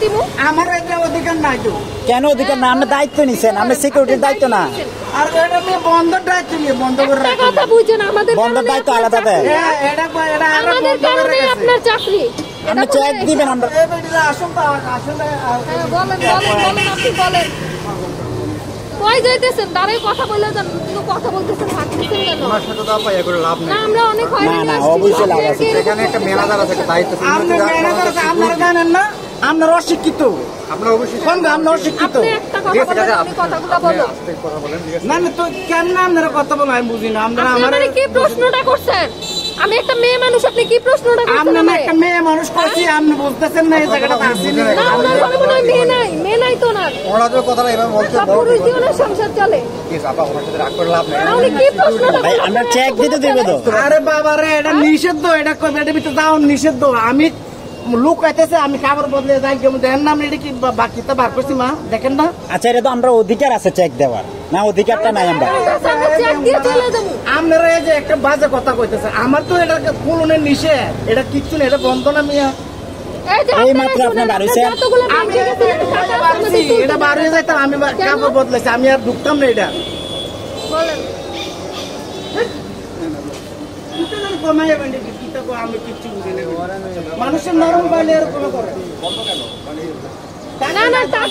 দিমু? আমার এটা অধিকার নাই তো। কেন অধিকার না? আপনি দায়িত্ব নিছেন, আপনি সিকিউরিটির দায়িত্ব না। আর এটা আমি বন্ধর দায়িত্ব নিয়ে বন্ধ করে একটা রাখি। কথা বুঝেন, আমাদের বন্ধের কারণে দায়িত্ব আপনার আলাদা দেয়। চাকরি। এটা এটা আরো আমাদের বন্ধ করে কারণে রেখেছে। আপনার চাকরি। আপনি এটা চেক বলে- দিবেন আমরা। এই বেটিরা আসুন তো আসলে হ্যাঁ, বলেন আপনি বলেন। কই যাইতেছেন? দাঁড়ায় কথা বলে যান, কিন্তু কথা বলতেছেন হাঁটতেছেন কেন? ওনার সাথে তো আপা ইয়ে করে লাভ নেই। না, আমরা অনেক হয়রানি না, আসছি। অবশ্যই লাভ আছে। এখানে একটা ম্যানেজার আছে, একটা দায়িত্ব আছে। আপনি ম্যানেজার আপনারা জানেন না? আপনারা অশিক্ষিত। আপনার অবশ্যই কোন আমরা অশিক্ষিত? আপনি একটা কথা বলেন, আপনি কথাগুলো বলো। আস্তে কথা বলেন, ঠিক আছে? না না তো কেন আপনারা কথা বলেন আমি বুঝি না। আপনারা আপনি আমার আমারে কি প্রশ্নটা করছেন? আমি একটা মেয়ে মানুষ, আপনি কি প্রশ্নটা করছেন আপনার আমারে? একটা মেয়ে মানুষ করছি আপনি বুঝতেছেন না এই জায়গাটা আসেনি। না, ওনার ঘরে মনে হয় মেয়ে নাই তো না। ওরা তো কথাটা এভাবে বলছে, সব পুরুষ জীবনের সংসার চলে। ঠিক আছে আপা, ওনার সাথে রাগ করে লাভ নেই। না, উনি কি প্রশ্নটা ভাই করছেন? আমরা চেক দিতে দিব তো। আরে বাবা রে এটা নিষিদ্ধ, এটা কবে এটা ভিতরে যাও নিষিদ্ধ। আমি লোক আইতেছে আমি খাবার বদলে যাই কেমন দেখেন না? আমি এটা কি বাকিটা বার করছি মা দেখেন না? আচ্ছা, এটা তো আমরা অধিকার আছে চেক দেওয়ার, না অধিকারটা নাই আমরা। আমরা চেক দিয়ে চলে যাবো। আপনারা এই যে একটা বাজে কথা কইতেছে, আমার তো এটা পুরনের নিষেধ, এটা কিচ্ছু না, এটা বন্ধ না মিয়া। এই যে এই আপনারা মাত্র আপনি শুনেন, বার হইছেন। আপনার যতগুলো আমি ব্যাংকে গেছিলেন, টাকা বাড়ছি, আমাদের তুলতে এটা বার হয়ে যাইতাম আমি কেন? কাপড় বদলাইছি, আমি আর ঢুকতাম না এটা। বলেন। কমাই আমি কিচ্ছু বুঝি না। মানুষের নরম পাইলে এরকম করে না,